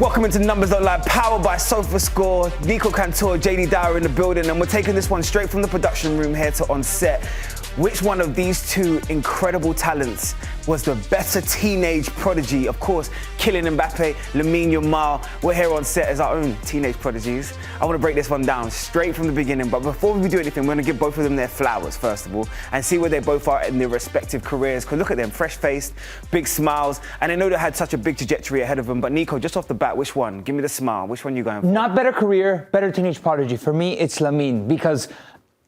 Welcome into Numbers Don't Lie, powered by Sofascore. Nico Cantor, JayDee Dyer in the building, and we're taking this one straight from the production room here to on set. Which one of these two incredible talents was the better teenage prodigy? Of course, Kylian Mbappé, Lamine Yamal. We're here on set as our own teenage prodigies. I want to break this one down straight from the beginning, but before we do anything, we're going to give both of them their flowers, first of all, and see where they both are in their respective careers. Because look at them, fresh-faced, big smiles, and I know they had such a big trajectory ahead of them. But Nico, just off the bat, which one? Give me the smile. Which one are you going for? Not better career, better teenage prodigy. For me, it's Lamine, because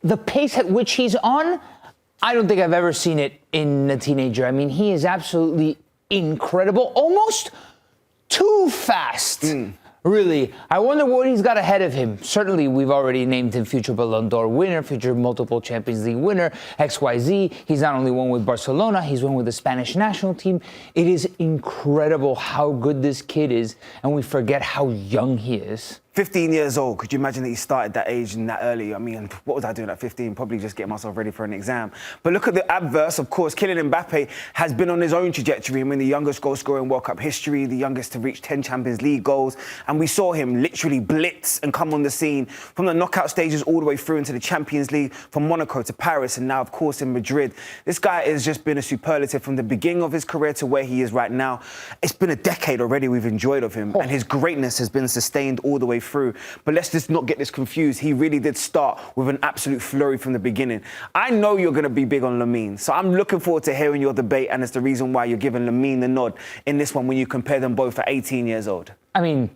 the pace at which he's on, I don't think I've ever seen it in a teenager. I mean, he is absolutely incredible, almost too fast. Really. I wonder what he's got ahead of him. Certainly, we've already named him future Ballon d'Or winner, future multiple Champions League winner, XYZ. He's not only won with Barcelona, he's won with the Spanish national team. It is incredible how good this kid is, and we forget how young he is. 15 years old. Could you imagine that he started that age and that early? I mean, what was I doing at 15? Probably just getting myself ready for an exam. But look at the adverse. Of course, Kylian Mbappé has been on his own trajectory. I mean, the youngest goal scorer in World Cup history, the youngest to reach 10 Champions League goals. And we saw him literally blitz and come on the scene from the knockout stages all the way through into the Champions League, from Monaco to Paris, and now, of course, in Madrid. This guy has just been a superlative from the beginning of his career to where he is right now. It's been a decade already we've enjoyed of him, and his greatness has been sustained all the way through. But let's just not get this confused. He really did start with an absolute flurry from the beginning. I know you're going to be big on Lamine, so I'm looking forward to hearing your debate, and it's the reason why you're giving Lamine the nod in this one when you compare them both at 18 years old. I mean,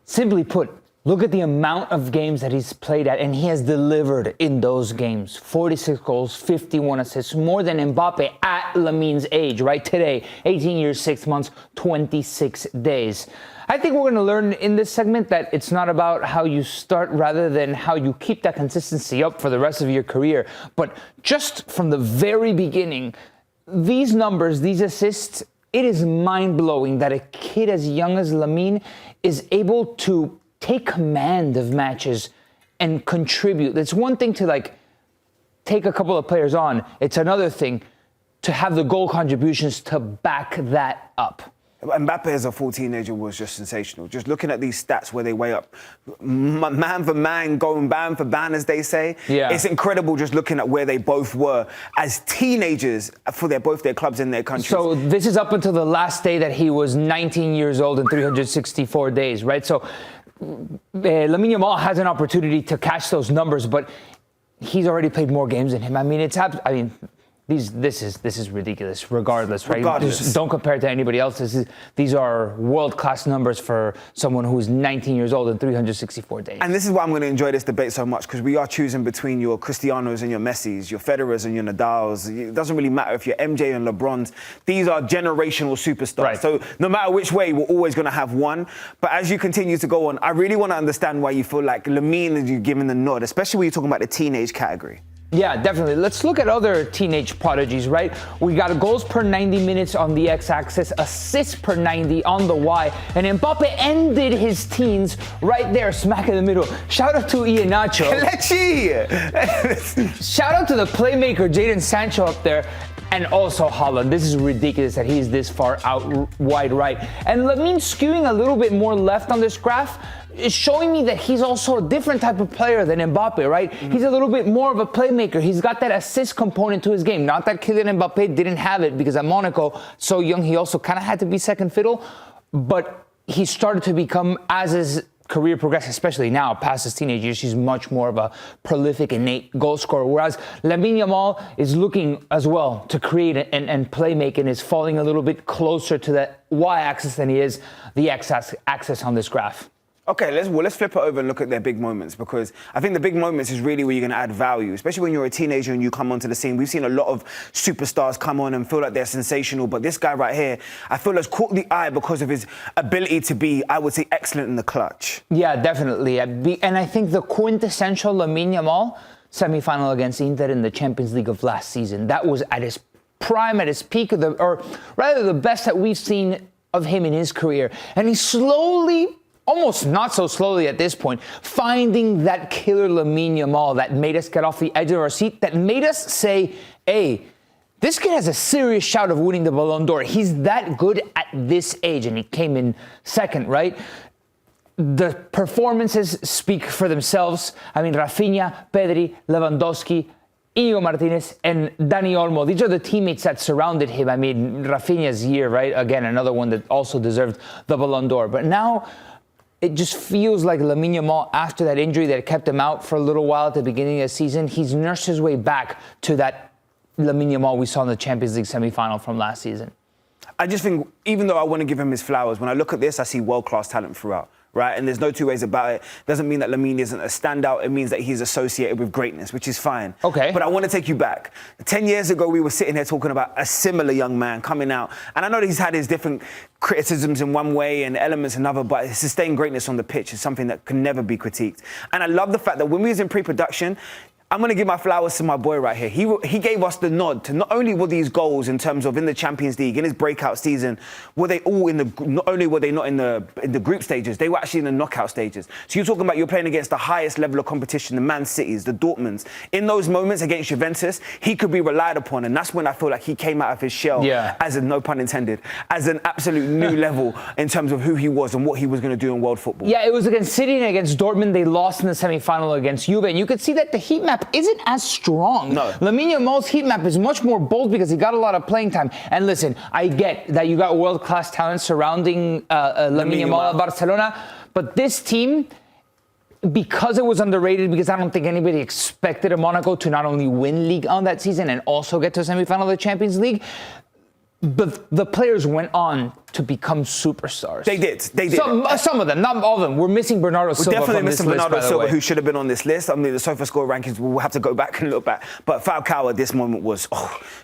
simply put, look at the amount of games that he's played at, and he has delivered in those games. 46 goals, 51 assists, more than Mbappé at Lamine's age, right? Today, 18 years, 6 months, 26 days. I think we're going to learn in this segment that it's not about how you start rather than how you keep that consistency up for the rest of your career. But just from the very beginning, these numbers, these assists, it is mind-blowing that a kid as young as Lamine is able to take command of matches and contribute. It's one thing to take a couple of players on. It's another thing to have the goal contributions to back that up. Mbappé as a full teenager was just sensational. Just looking at these stats where they weigh up, man for man, going ban for ban, as they say. Yeah. It's incredible just looking at where they both were as teenagers for both their clubs and their countries. So this is up until the last day that he was 19 years old and 364 days, right? So Lamine Yamal has an opportunity to catch those numbers, but he's already played more games than him. I mean, this is ridiculous, regardless, right? Just don't compare it to anybody else. These are world-class numbers for someone who's 19 years old and 364 days. And this is why I'm going to enjoy this debate so much, because we are choosing between your Cristianos and your Messis, your Federers and your Nadals. It doesn't really matter if you're MJ and LeBrons. These are generational superstars. Right. So no matter which way, we're always going to have one. But as you continue to go on, I really want to understand why you feel like Lamine is giving the nod, especially when you're talking about the teenage category. Yeah, definitely. Let's look at other teenage prodigies, right? We got goals per 90 minutes on the x-axis, assists per 90 on the y, and Mbappé ended his teens right there, smack in the middle. Shout out to Iheanacho. Shout out to the playmaker Jadon Sancho up there, and also Haaland. This is ridiculous that he's this far out wide right. And Lamine skewing a little bit more left on this graph is showing me that he's also a different type of player than Mbappé, right? He's a little bit more of a playmaker. He's got that assist component to his game. Not that Kylian Mbappé didn't have it, because at Monaco, so young, he also kind of had to be second fiddle. But he started to become, as his career progressed, especially now, past his teenage years, he's much more of a prolific, innate goal scorer. Whereas Lamine Yamal is looking as well to create and play make, and is falling a little bit closer to the y-axis than he is the x-axis on this graph. Okay, let's flip it over and look at their big moments, because I think the big moments is really where you're going to add value, especially when you're a teenager and you come onto the scene. We've seen a lot of superstars come on and feel like they're sensational, but this guy right here, I feel has caught the eye because of his ability to be, I would say, excellent in the clutch. Yeah, definitely. And I think the quintessential Lamine Yamal semi-final against Inter in the Champions League of last season, that was at his prime, at his peak, or rather the best that we've seen of him in his career. And he slowly, almost not so slowly at this point, finding that killer Lamine Yamal that made us get off the edge of our seat, that made us say, hey, this kid has a serious shout of winning the Ballon d'Or. He's that good at this age, and he came in second, right? the performances speak for themselves. I mean, Rafinha, Pedri, Lewandowski, Inigo Martinez, and Dani Olmo. These are the teammates that surrounded him. I mean, Rafinha's year, right? Again, another one that also deserved the Ballon d'Or. But now it just feels like Lamine Yamal, after that injury that kept him out for a little while at the beginning of the season, he's nursed his way back to that Lamine Yamal we saw in the Champions League semifinal from last season. I just think, even though I want to give him his flowers, when I look at this, I see world-class talent throughout. Right, and there's no two ways about it. Doesn't mean that Lamine isn't a standout. It means that he's associated with greatness, which is fine. Okay. But I want to take you back. 10 years ago, we were sitting here talking about a similar young man coming out. And I know that he's had his different criticisms in one way and elements another, but his sustained greatness on the pitch is something that can never be critiqued. And I love the fact that when we was in pre-production, I'm going to give my flowers to my boy right here. He gave us the nod to not only were these goals in terms of in the Champions League, in his breakout season, were they all not only were they not in the group stages, they were actually in the knockout stages. So you're talking about you're playing against the highest level of competition, the Man Cities, the Dortmunds. In those moments against Juventus, he could be relied upon. And that's when I feel like he came out of his shell as a, no pun intended, as an absolute new level in terms of who he was and what he was going to do in world football. Yeah, it was against City and against Dortmund. They lost in the semifinal against Juve. And you could see that the heat map isn't as strong. No. Lamine Yamal's heat map is much more bold because he got a lot of playing time. And listen, I get that you got world-class talent surrounding Lamine Yamal at Barcelona, but this team, because it was underrated, because I don't think anybody expected Monaco to not only win Ligue on that season and also get to a semifinal of the Champions League, but the players went on to become superstars. They did. Some of them, not all of them. We're missing Bernardo Silva. Definitely from missing this Bernardo list, Silva, who should have been on this list. I mean, the Sofascore rankings, we'll have to go back and look back. But Falcao at this moment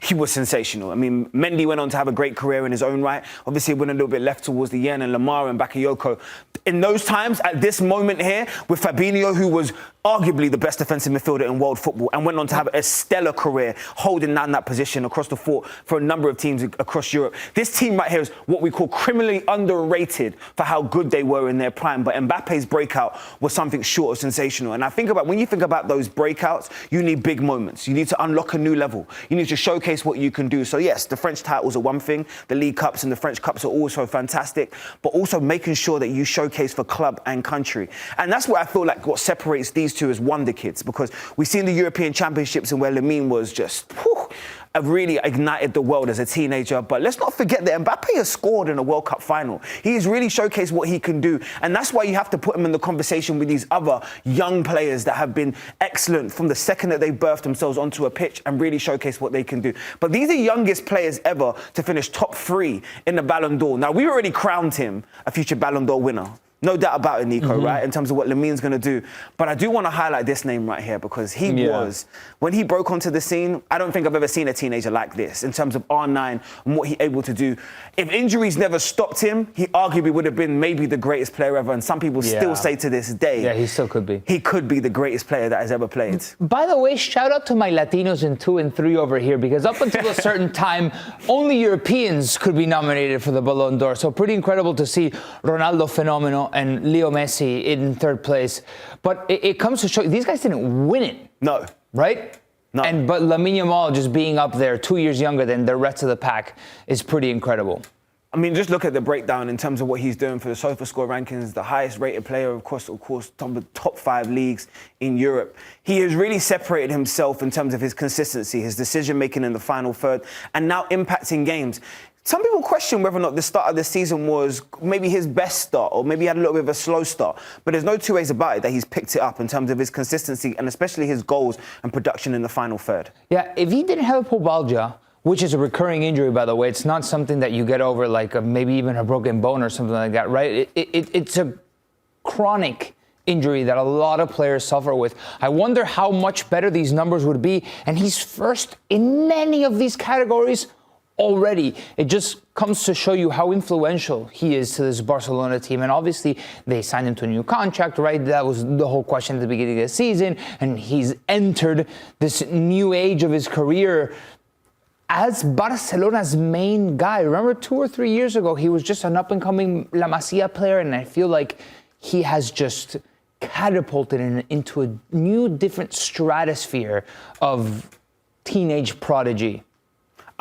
he was sensational. I mean, Mendy went on to have a great career in his own right. Obviously, went a little bit left towards the end, and Lamar and Bakayoko. In those times, at this moment here, with Fabinho, who was arguably the best defensive midfielder in world football and went on to have a stellar career holding down that position across the fort for a number of teams across Europe. This team right here is what we call criminally underrated for how good they were in their prime. But Mbappe's breakout was something short of sensational. And I think about, when you think about those breakouts, you need big moments. You need to unlock a new level. You need to showcase what you can do. So yes, the French titles are one thing. The League Cups and the French Cups are also fantastic. But also making sure that you showcase for club and country. And that's what I feel like what separates these two as wonder kids. Because we've seen the European Championships and where Lamine was just... really ignited the world as a teenager. But let's not forget that Mbappé has scored in a World Cup final. He has really showcased what he can do. And that's why you have to put him in the conversation with these other young players that have been excellent from the second that they birthed themselves onto a pitch and really showcase what they can do. But these are youngest players ever to finish top 3 in the Ballon d'Or. Now, we already crowned him a future Ballon d'Or winner. No doubt about it, Nico, right, in terms of what Lamine's going to do. But I do want to highlight this name right here because he was, when he broke onto the scene, I don't think I've ever seen a teenager like this in terms of R9 and what he's able to do. If injuries never stopped him, he arguably would have been maybe the greatest player ever. And some people still say to this day... Yeah, he still could be. He could be the greatest player that has ever played. By the way, shout out to my Latinos in 2 and 3 over here, because up until a certain time, only Europeans could be nominated for the Ballon d'Or. So pretty incredible to see Ronaldo Fenomeno and Leo Messi in 3rd place. But it comes to show these guys didn't win it. No. Right? No. But Lamine Yamal just being up there 2 years younger than the rest of the pack is pretty incredible. I mean, just look at the breakdown in terms of what he's doing for the Sofascore rankings, the highest rated player, of course, top 5 leagues in Europe. He has really separated himself in terms of his consistency, his decision-making in the final third, and now impacting games. Some people question whether or not the start of the season was maybe his best start, or maybe he had a little bit of a slow start. But there's no two ways about it that he's picked it up in terms of his consistency and especially his goals and production in the final third. Yeah, if he didn't have pubalgia, which is a recurring injury, by the way, it's not something that you get over like maybe even a broken bone or something like that, right? It's a chronic injury that a lot of players suffer with. I wonder how much better these numbers would be. And he's first in many of these categories already. It just comes to show you how influential he is to this Barcelona team. And obviously, they signed him to a new contract, right? That was the whole question at the beginning of the season. And he's entered this new age of his career as Barcelona's main guy. Remember 2 or 3 years ago, he was just an up-and-coming La Masia player, and I feel like he has just catapulted into a new, different stratosphere of teenage prodigy.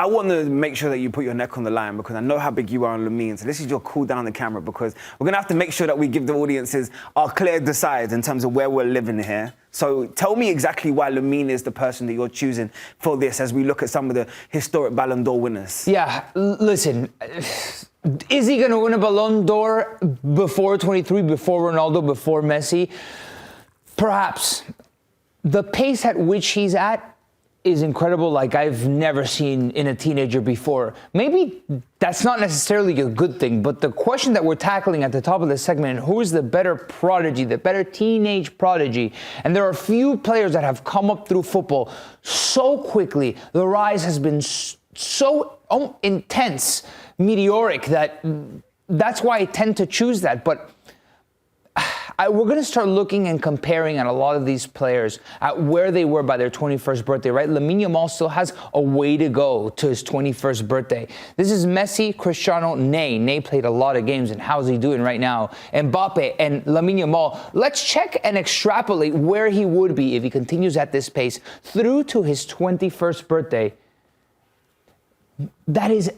I want to make sure that you put your neck on the line because I know how big you are on Lamine. So this is your cool down the camera because we're going to have to make sure that we give the audiences our clear decides in terms of where we're living here. So tell me exactly why Lamine is the person that you're choosing for this as we look at some of the historic Ballon d'Or winners. Yeah, listen, is he going to win a Ballon d'Or before 23, before Ronaldo, before Messi? Perhaps. The pace at which he's at is incredible, like I've never seen in a teenager before. Maybe that's not necessarily a good thing, but the question that we're tackling at the top of this segment, who is the better prodigy, the better teenage prodigy? And there are few players that have come up through football so quickly. The rise has been so intense, meteoric, that's why I tend to choose that. But we're going to start looking and comparing at a lot of these players at where they were by their 21st birthday, right? Lamine Yamal still has a way to go to his 21st birthday. This is Messi, Cristiano, Ney. Ney played a lot of games, and how's he doing right now? Mbappé and Lamine Yamal. Let's check and extrapolate where he would be if he continues at this pace through to his 21st birthday. That is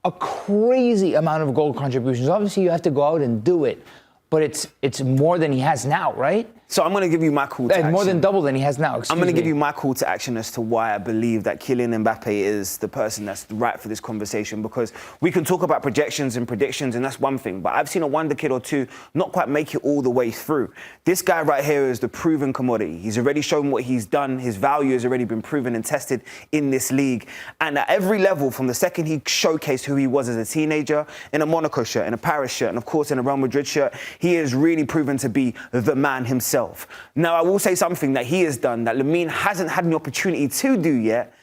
a crazy amount of goal contributions. Obviously, you have to go out and do it. But it's more than he has now, right? So I'm going to give you my call to action. More than double than he has now, I'm going to give you my call to action as to why I believe that Kylian Mbappé is the person that's right for this conversation, because we can talk about projections and predictions, and that's one thing, but I've seen a wonder kid or two not quite make it all the way through. This guy right here is the proven commodity. He's already shown what he's done. His value has already been proven and tested in this league. And at every level, from the second he showcased who he was as a teenager, in a Monaco shirt, in a Paris shirt, and of course in a Real Madrid shirt, he has really proven to be the man himself. Now, I will say something that he has done that Lamine hasn't had an opportunity to do yet,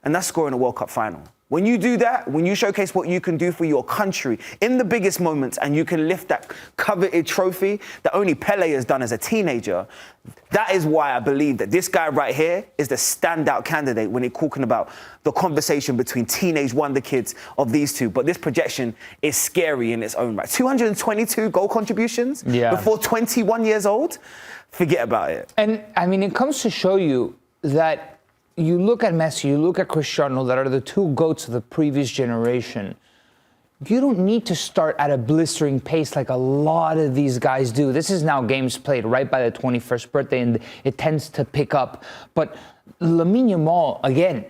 and that's scoring a World Cup final. When you do that, when you showcase what you can do for your country in the biggest moments and you can lift that coveted trophy that only Pele has done as a teenager, that is why I believe that this guy right here is the standout candidate when you're talking about the conversation between teenage wonder kids of these two. But this projection is scary in its own right. 222 goal contributions before 21 years old? Forget about it. And, I mean, it comes to show you that you look at Messi, you look at Cristiano, that are the two GOATs of the previous generation. You don't need to start at a blistering pace like a lot of these guys do. This is now games played right by the 21st birthday, and it tends to pick up. But Lamine Yamal, again,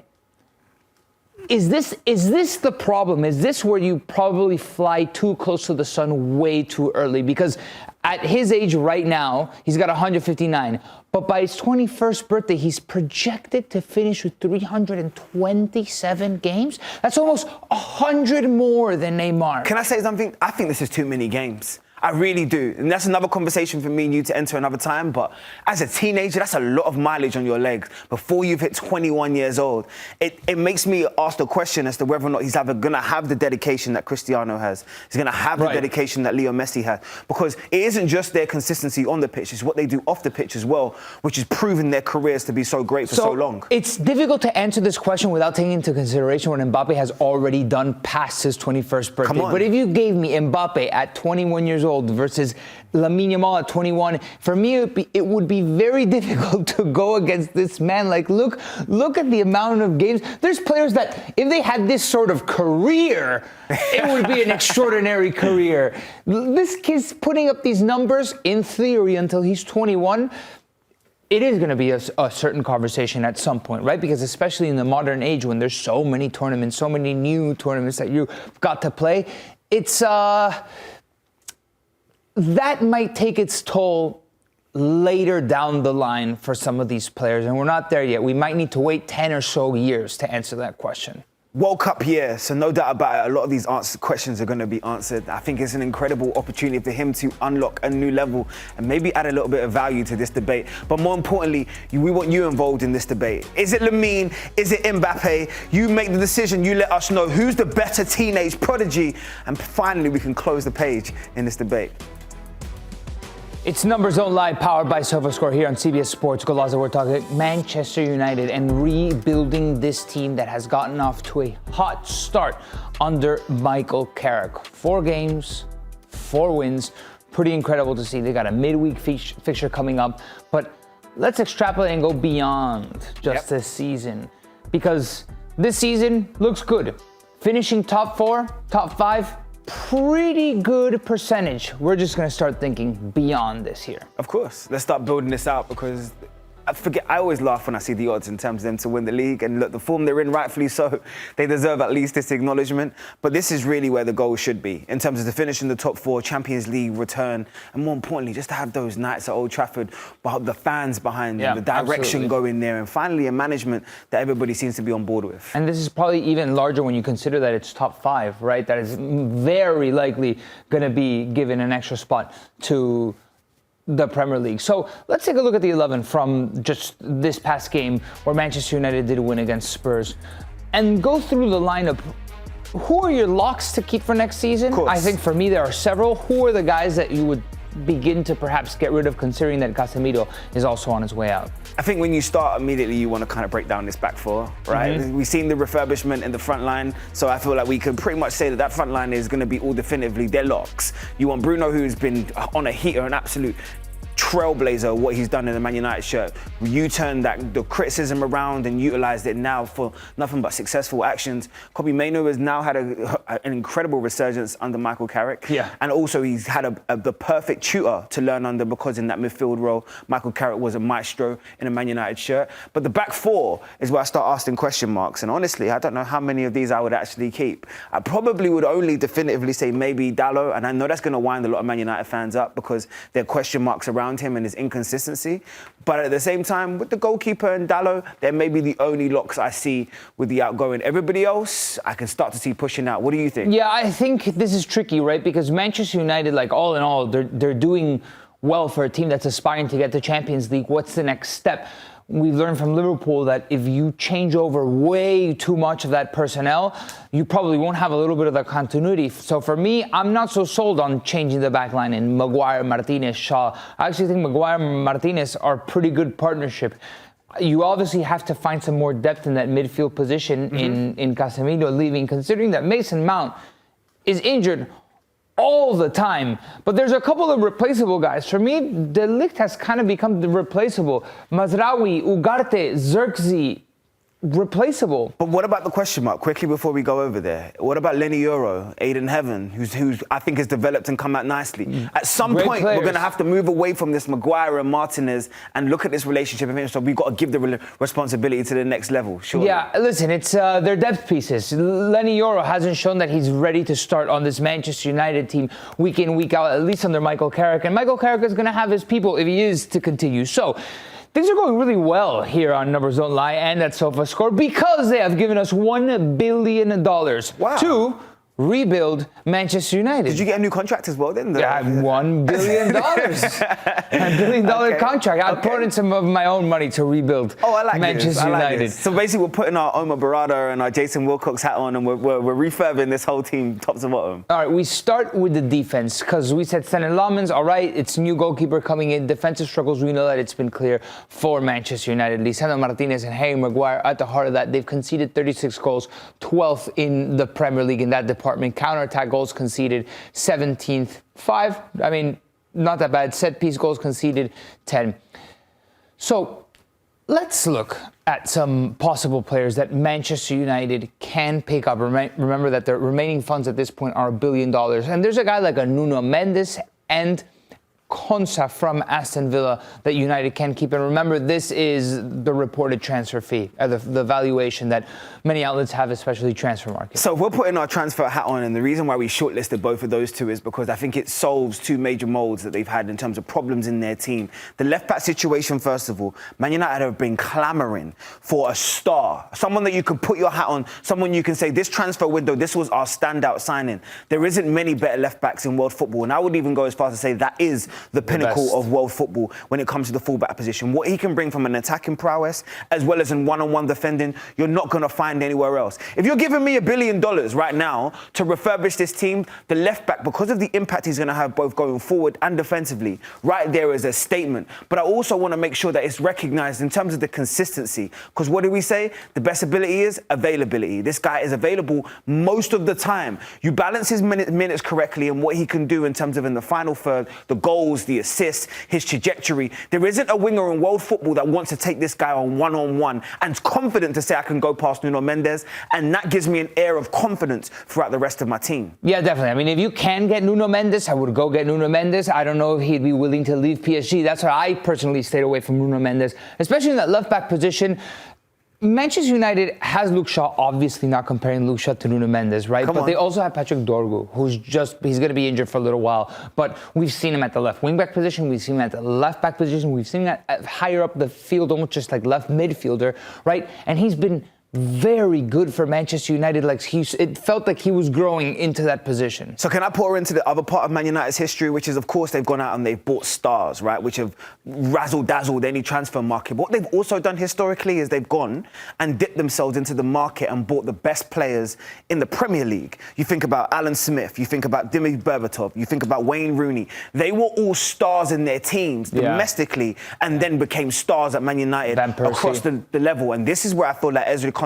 is this the problem? Is this where you probably fly too close to the sun way too early? Because at his age right now, he's got 159. But by his 21st birthday, he's projected to finish with 327 games. That's almost 100 more than Neymar. Can I say something? I think this is too many games. I really do. And that's another conversation for me and you to enter another time. But as a teenager, that's a lot of mileage on your legs before you've hit 21 years old. It makes me ask the question as to whether or not he's ever going to have the dedication that Cristiano has. He's going to have the dedication that Leo Messi has. Because it isn't just their consistency on the pitch, it's what they do off the pitch as well, which has proven their careers to be so great for so long. It's difficult to answer this question without taking into consideration what Mbappé has already done past his 21st birthday. But if you gave me Mbappé at 21 years old versus Lamine Yamal at 21, for me it would be very difficult to go against this man. Like, look at the amount of games. There's players that, if they had this sort of career, it would be an extraordinary career. This kid's putting up these numbers in theory until he's 21. It is going to be a certain conversation at some point, right? Because especially in the modern age when there's so many tournaments, so many new tournaments that you've got to play, it's that might take its toll later down the line for some of these players, and we're not there yet. We might need to wait 10 or so years to answer that question. World Cup year, so no doubt about it, a lot of these questions are going to be answered. I think it's an incredible opportunity for him to unlock a new level and maybe add a little bit of value to this debate. But more importantly, we want you involved in this debate. Is it Lamine? Is it Mbappé? You make the decision. You let us know who's the better teenage prodigy. And finally, we can close the page in this debate. It's Numbers Don't Lie, powered by Sofascore here on CBS Sports. Golazo, we're talking Manchester United and rebuilding this team that has gotten off to a hot start under Michael Carrick. 4 games, 4 wins. Pretty incredible to see. They got a midweek fixture coming up. But let's extrapolate and go beyond just this season. Because this season looks good. Finishing top 4, top 5, pretty good percentage. We're just going to start thinking beyond this here. Of course. Let's start building this out because I always laugh when I see the odds in terms of them to win the league. And look, the form they're in, rightfully so, they deserve at least this acknowledgement. But this is really where the goal should be in terms of the finish in the top 4, Champions League return, and more importantly, just to have those nights at Old Trafford, but the fans behind them, the direction going there, and finally a management that everybody seems to be on board with. And this is probably even larger when you consider that it's top 5, right? That is very likely going to be given an extra spot to the Premier League. So let's take a look at the 11 from just this past game where Manchester United did win against Spurs and go through the lineup. Who are your locks to keep for next season? I think for me there are several. Who are the guys that you would begin to perhaps get rid of, considering that Casemiro is also on his way out? I think when you start immediately, you want to kind of break down this back 4, right? Mm-hmm. We've seen the refurbishment in the front line, so I feel like we can pretty much say that front line is going to be all definitively their locks. You want Bruno, who's been on a heater, an absolute trailblazer, what he's done in the Man United shirt. You turned the criticism around and utilised it now for nothing but successful actions. Kobbie Mainoo has now had an incredible resurgence under Michael Carrick. Yeah. And also he's had the perfect tutor to learn under, because in that midfield role, Michael Carrick was a maestro in a Man United shirt. But the back 4 is where I start asking question marks. And honestly, I don't know how many of these I would actually keep. I probably would only definitively say maybe Dalot. And I know that's going to wind a lot of Man United fans up because there are question marks around him and his inconsistency. But at the same time, with the goalkeeper and Dalot, they're maybe the only locks I see with the outgoing. Everybody else, I can start to see pushing out. What do you think? Yeah, I think this is tricky, right? Because Manchester United, like all in all, they're doing well for a team that's aspiring to get to Champions League. What's the next step? We've learned from Liverpool that if you change over way too much of that personnel, you probably won't have a little bit of the continuity. So for me, I'm not so sold on changing the back line in Maguire, Martinez, Shaw. I actually think Maguire and Martinez are a pretty good partnership. You obviously have to find some more depth in that midfield position in Casemiro leaving, considering that Mason Mount is injured all the time. But there's a couple of replaceable guys. For me, De Ligt has kind of become the replaceable. Mazraoui, Ugarte, Xerxes, replaceable. But what about the question mark, quickly before we go over there? What about Lenny Euro, Aiden Heaven, who's I think has developed and come out nicely? At some point, we're going to have to move away from this Maguire and Martinez and look at this relationship. So we've got to give the responsibility to the next level, surely. Yeah, listen, it's their depth pieces. Lenny Euro hasn't shown that he's ready to start on this Manchester United team week in, week out, at least under Michael Carrick. And Michael Carrick is going to have his people if he is to continue. So things are going really well here on Numbers Don't Lie and at Sofascore because they have given us $1 billion to rebuild Manchester United. Did you get a new contract as well then? Yeah, $1 billion. $1 billion contract. I put in some of my own money to rebuild Manchester United. So basically we're putting our Omar Barada and our Jason Wilcox hat on and we're refurbing this whole team top to bottom. All right, we start with the defense because we said Senan Lamans, all right, it's new goalkeeper coming in. Defensive struggles, we know that it's been clear for Manchester United. Lisandro Martinez and Harry Maguire at the heart of that. They've conceded 36 goals, 12th in the Premier League in that department. Counter-attack goals conceded 17th, 5. I mean, not that bad. Set-piece goals conceded 10. So let's look at some possible players that Manchester United can pick up. Remember that the remaining funds at this point are $1 billion. And there's a guy like a Nuno Mendes and Konsa from Aston Villa that United can keep. And remember, this is the reported transfer fee, the valuation that many outlets have, especially transfer market. So we're putting our transfer hat on, and the reason why we shortlisted both of those two is because I think it solves two major molds that they've had in terms of problems in their team. The left-back situation, first of all, Man United have been clamouring for a star, someone that you can put your hat on, someone you can say, this transfer window, this was our standout signing. There isn't many better left-backs in world football, and I would even go as far as to say that is the pinnacle of world football when it comes to the fullback position. What he can bring from an attacking prowess as well as in one-on-one defending, you're not going to find anywhere else. If you're giving me $1 billion right now to refurbish this team, the left back, because of the impact he's going to have both going forward and defensively, right there is a statement. But I also want to make sure that it's recognised in terms of the consistency. Because what do we say? The best ability is availability. This guy is available most of the time. You balance his minutes correctly and what he can do in terms of in the final third, the goal goals, the assists, his trajectory. There isn't a winger in world football that wants to take this guy on one-on-one and is confident to say I can go past Nuno Mendes, and that gives me an air of confidence throughout the rest of my team. Yeah, definitely. I mean, if you can get Nuno Mendes, I would go get Nuno Mendes. I don't know if he'd be willing to leave PSG. That's why I personally stayed away from Nuno Mendes, especially in that left-back position. Manchester United has Luke Shaw, obviously not comparing Luke Shaw to Nuno Mendes, right? But they also have Patrick Dorgu, he's going to be injured for a little while. But we've seen him at the left wing-back position. We've seen him at the left-back position. We've seen him at higher up the field, almost just like left midfielder, right? And he's been very good for Manchester United. It felt like he was growing into that position. So can I put her into the other part of Man United's history, which is, of course, they've gone out and they've bought stars, right, which have razzle-dazzled any transfer market. But what they've also done historically is they've gone and dipped themselves into the market and bought the best players in the Premier League. You think about Alan Smith, you think about Dimi Berbatov, you think about Wayne Rooney. They were all stars in their teams domestically and then became stars at Man United across the level. And this is where I feel like Ezri Konsa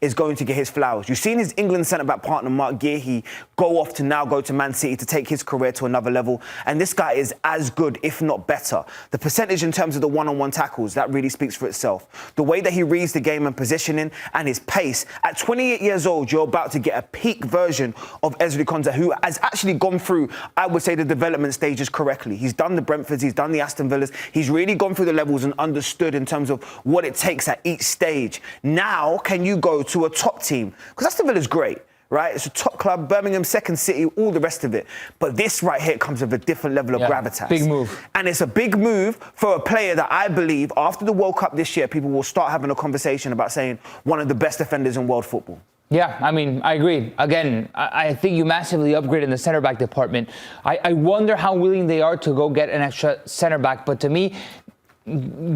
is going to get his flowers. You've seen his England centre-back partner, Mark Guehi, go to Man City to take his career to another level. And this guy is as good, if not better. The percentage in terms of the one-on-one tackles, that really speaks for itself. The way that he reads the game and positioning and his pace. At 28 years old, you're about to get a peak version of Ezri Konsa, who has actually gone through, I would say, the development stages correctly. He's done the Brentfords, he's done the Aston Villas. He's really gone through the levels and understood in terms of what it takes at each stage. Now, can you go to a top team? Because Aston Villa's great, right? It's a top club, Birmingham, second city, all the rest of it. But this right here comes with a different level of gravitas. Big move. And it's a big move for a player that I believe, after the World Cup this year, people will start having a conversation about saying one of the best defenders in world football. Yeah, I mean, I agree. Again, I think you massively upgraded in the center-back department. I wonder how willing they are to go get an extra center-back. But to me,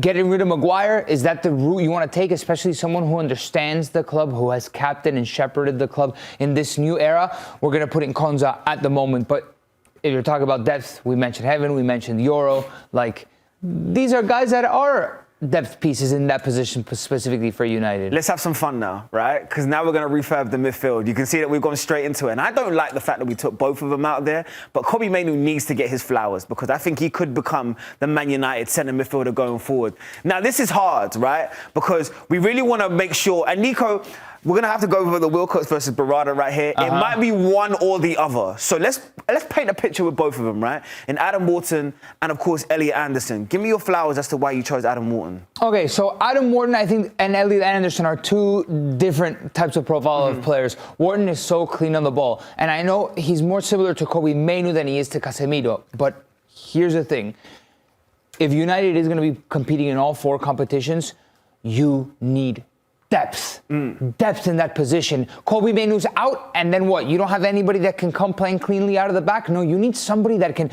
getting rid of Maguire, is that the route you want to take, especially someone who understands the club, who has captained and shepherded the club in this new era? We're going to put in Konsa at the moment. But if you're talking about depth, we mentioned Heaven, we mentioned Euro. These are guys that are depth pieces in that position specifically for United. Let's have some fun now, right? Because now we're going to refurb the midfield. You can see that we've gone straight into it. And I don't like the fact that we took both of them out there, but Kobbie Mainoo needs to get his flowers because I think he could become the Man United centre midfielder going forward. Now, this is hard, right? Because we really want to make sure, and Nico, we're going to have to go over the Wilcox versus Barada right here. It might be one or the other. So let's paint a picture with both of them, right? In Adam Wharton and, of course, Elliot Anderson. Give me your flowers as to why you chose Adam Wharton. Okay, so Adam Wharton, I think, and Elliot Anderson are two different types of profile of players. Wharton is so clean on the ball. And I know he's more similar to Kobbie Mainoo than he is to Casemiro. But here's the thing. If United is going to be competing in all four competitions, you need depth. Depth in that position. Kobbie Mainoo's out, and then what? You don't have anybody that can come playing cleanly out of the back? No, you need somebody that can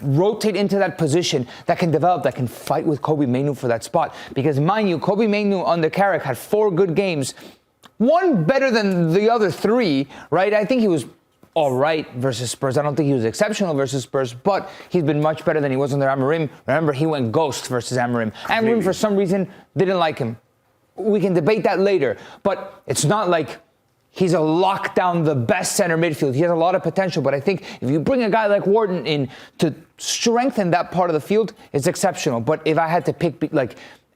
rotate into that position, that can develop, that can fight with Kobbie Mainoo for that spot. Because mind you, Kobbie Mainoo under Carrick had 4 good games. One better than the other 3, right? I think he was all right versus Spurs. I don't think he was exceptional versus Spurs, but he's been much better than he was under Amorim. Remember, he went ghost versus Amorim. Amorim, for some reason, didn't like him. We can debate that later, but it's not like he's a lockdown, the best center midfield. He has a lot of potential, but I think if you bring a guy like Wharton in to strengthen that part of the field, it's exceptional. But if I had to pick,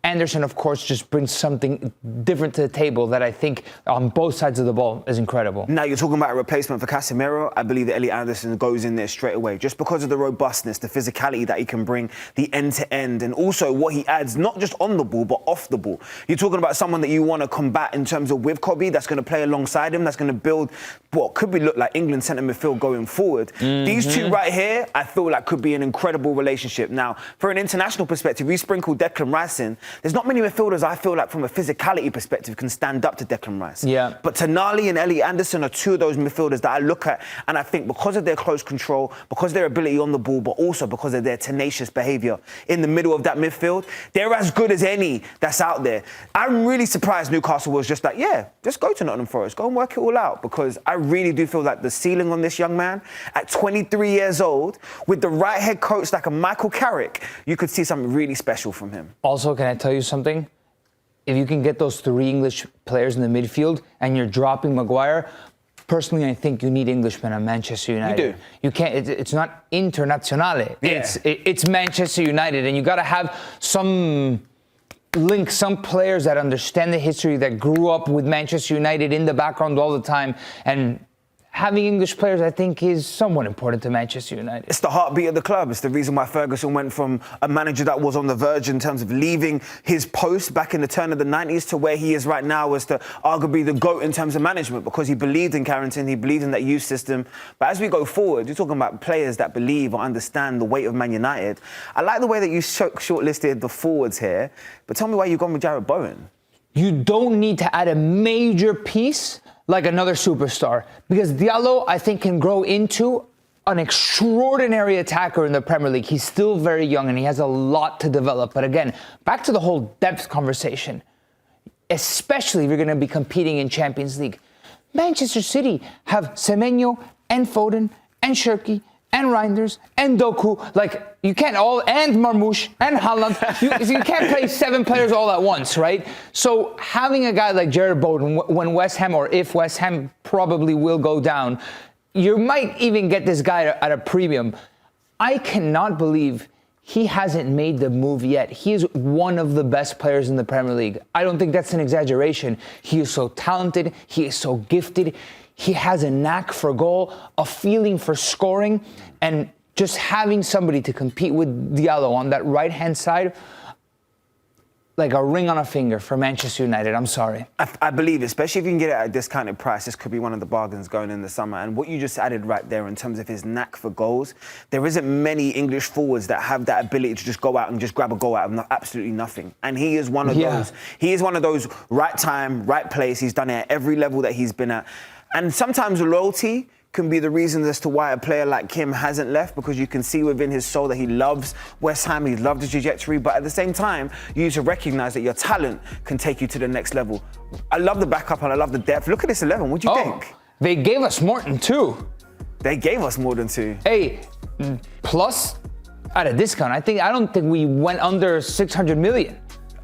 Anderson, of course, just brings something different to the table that I think on both sides of the ball is incredible. Now, you're talking about a replacement for Casemiro. I believe that Elliot Anderson goes in there straight away just because of the robustness, the physicality that he can bring, the end-to-end, and also what he adds, not just on the ball, but off the ball. You're talking about someone that you want to combat in terms of with Kobbie, that's going to play alongside him, that's going to build what could be look like England centre midfield going forward. These two right here, I feel like could be an incredible relationship. Now, for an international perspective, we sprinkled Declan Rice in. There's not many midfielders I feel like from a physicality perspective can stand up to Declan Rice. Yeah. But Tonali and Elliot Anderson are two of those midfielders that I look at and I think because of their close control, because of their ability on the ball, but also because of their tenacious behaviour in the middle of that midfield, they're as good as any that's out there. I'm really surprised Newcastle was just like, yeah, just go to Nottingham Forest, go and work it all out, because I really do feel like the ceiling on this young man at 23 years old, with the right head coach like a Michael Carrick, you could see something really special from him. Also, can I tell you something? If you can get those 3 English players in the midfield and you're dropping Maguire, personally, I think you need Englishmen at Manchester United. You do. You can't. It's not Internazionale. Yeah. It's Manchester United, and you got to have some link, some players that understand the history, that grew up with Manchester United in the background all the time, and having English players, I think, is somewhat important to Manchester United. It's the heartbeat of the club. It's the reason why Ferguson went from a manager that was on the verge in terms of leaving his post back in the turn of the 90s to where he is right now as to arguably the GOAT in terms of management, because he believed in Carrington, he believed in that youth system. But as we go forward, you're talking about players that believe or understand the weight of Man United. I like the way that you shortlisted the forwards here, but tell me why you've gone with Jarrett Bowen. You don't need to add a major piece like another superstar, because Diallo, I think, can grow into an extraordinary attacker in the Premier League. He's still very young and he has a lot to develop. But again, back to the whole depth conversation, especially if you're going to be competing in Champions League. Manchester City have Semenyo and Foden and Shirky and Reinders and Doku. Like, you can't all, and Marmoush and Haaland. You can't play 7 players all at once, right? So having a guy like Jarrett Bowen, when West Ham, or if West Ham probably will go down, you might even get this guy at a premium. I cannot believe he hasn't made the move yet. He is one of the best players in the Premier League. I don't think that's an exaggeration. He is so talented. He is so gifted. He has a knack for goal, a feeling for scoring, and just having somebody to compete with Diallo on that right-hand side, like a ring on a finger for Manchester United. I'm sorry. I believe, especially if you can get it at a discounted price, this could be one of the bargains going in the summer. And what you just added right there in terms of his knack for goals, there isn't many English forwards that have that ability to just go out and just grab a goal out of absolutely nothing. And he is one of those. He is one of those right time, right place. He's done it at every level that he's been at. And sometimes loyalty can be the reason as to why a player like Kim hasn't left, because you can see within his soul that he loves West Ham, he loved the trajectory, but at the same time, you need to recognise that your talent can take you to the next level. I love the backup and I love the depth. Look at this 11, what do you think? They gave us Morton too. They gave us more than 2. Hey, plus at a discount. I don't think we went under 600 million.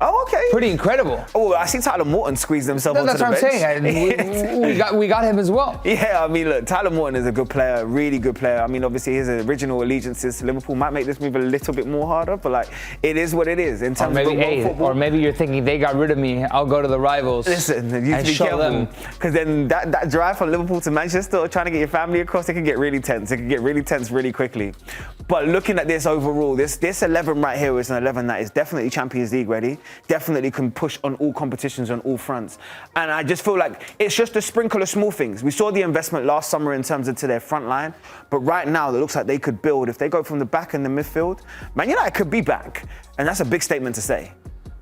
Oh, okay. Pretty incredible. Oh, I see Tyler Morton squeeze himself onto the bench. That's what I'm saying. We got him as well. Yeah, I mean, look, Tyler Morton is a good player, really good player. I mean, obviously, his original allegiances to Liverpool might make this move a little bit more harder, but, like, it is what it is in terms of football. Or maybe you're thinking, they got rid of me, I'll go to the rivals. Listen, you need to be careful, because then that drive from Liverpool to Manchester, or trying to get your family across, it can get really tense. It can get really tense really quickly. But looking at this overall, this 11 right here is an 11 that is definitely Champions League ready, definitely can push on all competitions on all fronts. And I just feel like it's just a sprinkle of small things. We saw the investment last summer in terms of to their front line, but right now it looks like they could build. If they go from the back and the midfield, Man United could be back. And that's a big statement to say.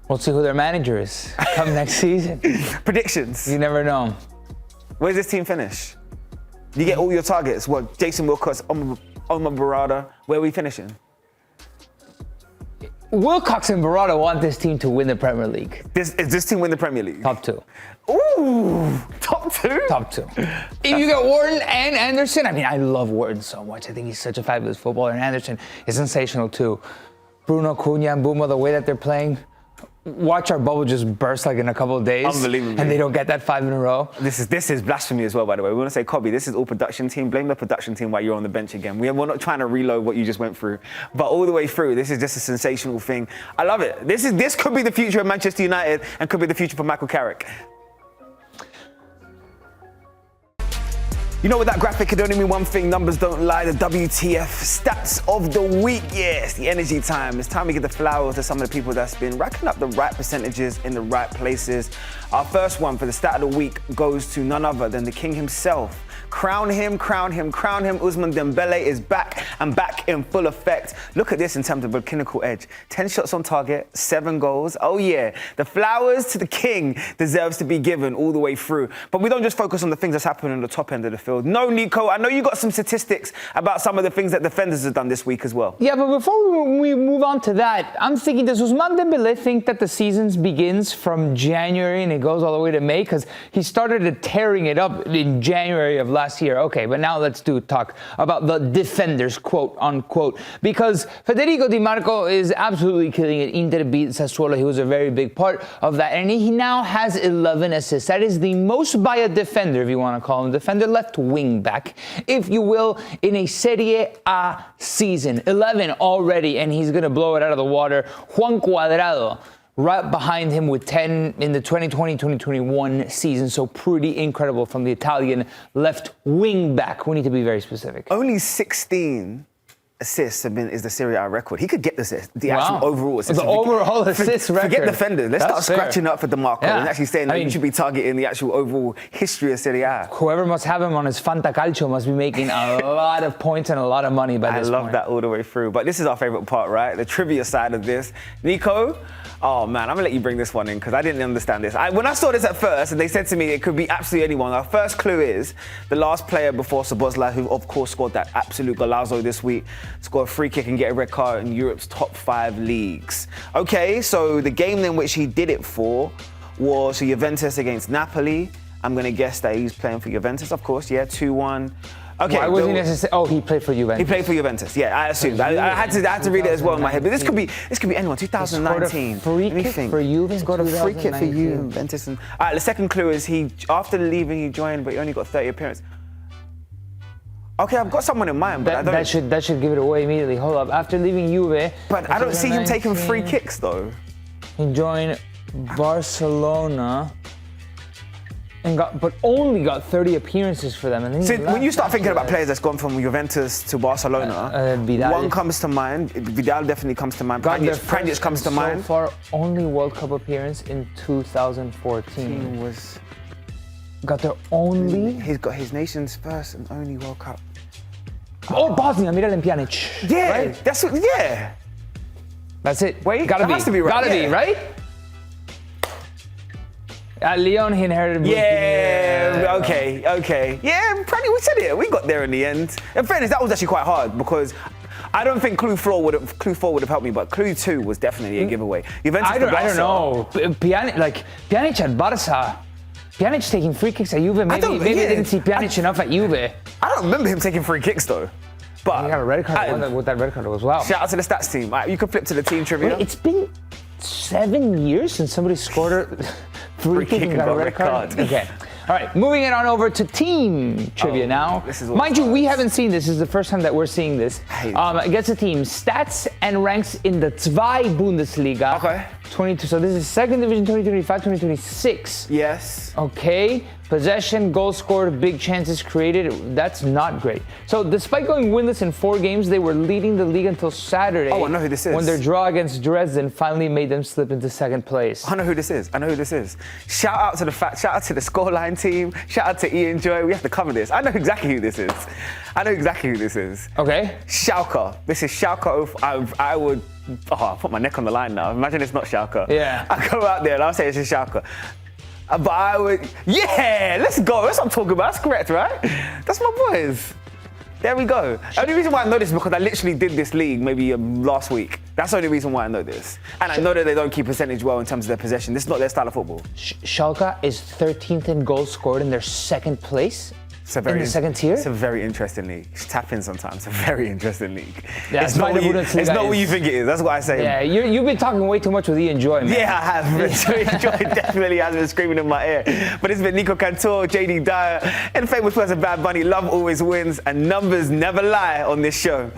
We'll see who their manager is come next season. Predictions. You never know. Where's this team finish? You get all your targets. What, Jason Wilcox, Omar Barada, where are we finishing? Wilcox and Barada want this team to win the Premier League. Is this team win the Premier League? Top 2. Ooh, top 2? Top 2. If you get Wharton and Anderson, I mean, I love Wharton so much. I think he's such a fabulous footballer. And Anderson is sensational too. Bruno, Cunha, and Mbeumo, the way that they're playing, watch our bubble just burst like in a couple of days. Unbelievable. And they don't get that 5 in a row. This is blasphemy as well, by the way. We want to say, Cobby, this is all production team. Blame the production team while you're on the bench again. We're not trying to reload what you just went through. But all the way through, this is just a sensational thing. I love it. This could be the future of Manchester United and could be the future for Michael Carrick. You know, with that graphic, it only means one thing. Numbers don't lie. The WTF Stats of the week. Yes, the energy time. It's time we give the flowers to some of the people that's been racking up the right percentages in the right places. Our first one for the stat of the week goes to none other than the king himself. Crown him, crown him, crown him. Ousmane Dembélé is back and back in full effect. Look at this in terms of a clinical edge. 10 shots on target, 7 goals. Oh yeah, the flowers to the king deserves to be given all the way through. But we don't just focus on the things that's happening on the top end of the field. No, Nico, I know you got some statistics about some of the things that defenders have done this week as well. Yeah, but before we move on to that, I'm thinking, does Ousmane Dembélé think that the season begins from January and it goes all the way to May? Because he started tearing it up in January of last last year. Okay, but now let's talk about the defenders, quote unquote, because Federico Di Marco is absolutely killing it. Inter beat Sassuolo. He was a very big part of that, and he now has 11 assists. That is the most by a defender, if you want to call him defender, left wing back, if you will, in a Serie A season. 11 already, and he's going to blow it out of the water. Juan Cuadrado right behind him with 10 in the 2020-2021 season. So pretty incredible from the Italian left wing back. We need to be very specific. Only 16 assists is the Serie A record. He could get the actual overall assists. The overall assist record. Forget defenders. Let's start scratching up for DiMarco and actually saying that you should be targeting the actual overall history of Serie A. Whoever must have him on his Fanta Calcio must be making a lot of points and a lot of money by this point. I love that all the way through. But this is our favorite part, right? The trivia side of this. Nico, oh man, I'm gonna let you bring this one in because I didn't understand this. When I saw this at first and they said to me it could be absolutely anyone, our first clue is the last player before Szoboszlai, who of course scored that absolute golazo this week, score a free kick and get a red card in Europe's top 5 leagues. Okay, so the game in which he did it for was Juventus against Napoli. I'm going to guess that he's playing for Juventus, of course, yeah, 2-1. Okay. Why was he necessary? Oh, he played for Juventus. He played for Juventus, yeah, I assumed. I had to read it as well in my head, but this could be anyone, 2019. Free kick for Juventus. He's got a free kick for Juventus. All right, the second clue is after leaving, he joined, but he only got 30 appearances. Okay, I've got someone in mind, but that should give it away immediately. Hold up. After leaving Juve, but I don't see him taking free kicks though. He joined Barcelona but only got 30 appearances for them. And then when you start thinking about players that's gone from Juventus to Barcelona, one comes to mind. Vidal definitely comes to mind. Pjanic comes to mind. So far, only World Cup appearance in 2014. Got their only. He's got his nation's first and only World Cup. Oh, Bosnia, Miralem Pjanic. Yeah, right? That's it. Wait, gotta be. Has to be right. Gotta be, right? At Lyon, he inherited. Okay. Yeah, we said it. We got there in the end. In fairness, that was actually quite hard because I don't think Clue 4 would have helped me, but Clue 2 was definitely a giveaway. I don't know. Pjanic at Barca. Pjanic taking free kicks at Juve. Maybe they didn't see Pjanic enough at Juve. I don't remember him taking free kicks though. But he got a red card with that red card as well. Shout out to the stats team. Right, you can flip to the team trivia. Wait, it's been 7 years since somebody scored a free kick and got a red card. Okay. All right, moving it on over to team trivia now. Mind you, we haven't seen this. This is the first time that we're seeing this. Against the team stats and ranks in the Zwei Bundesliga. Okay. 22. So this is second division 2025, 2026. Yes. Okay. Possession, goals scored, big chances created. That's not great. So despite going winless in 4 games, they were leading the league until Saturday. Oh, I know who this is. When their draw against Dresden finally made them slip into second place. I know who this is. Shout out to the scoreline team. Shout out to Ian Joy. We have to cover this. I know exactly who this is. Okay. Schalke. This is Schalke. I would. I put my neck on the line now. Imagine it's not Schalke. Yeah. I go out there and I'll say it's just Schalke. But I would, let's go. That's what I'm talking about. That's correct, right? That's my boys. There we go. The only reason why I know this is because I literally did this league maybe last week. That's the only reason why I know this. And I know that they don't keep percentage well in terms of their possession. This is not their style of football. Schalke is 13th in goals scored in their second place. In the second tier? It's a very interesting league. Just tap in sometimes. It's a very interesting league. Yeah, it's not what you think it is. That's what I say. Yeah, you've been talking way too much with Ian Joy, man. Yeah, I have. Ian Joy definitely has been screaming in my ear. But it's been Nico Cantor, JayDee Dyer, and famous person Bad Bunny. Love always wins, and numbers never lie on this show.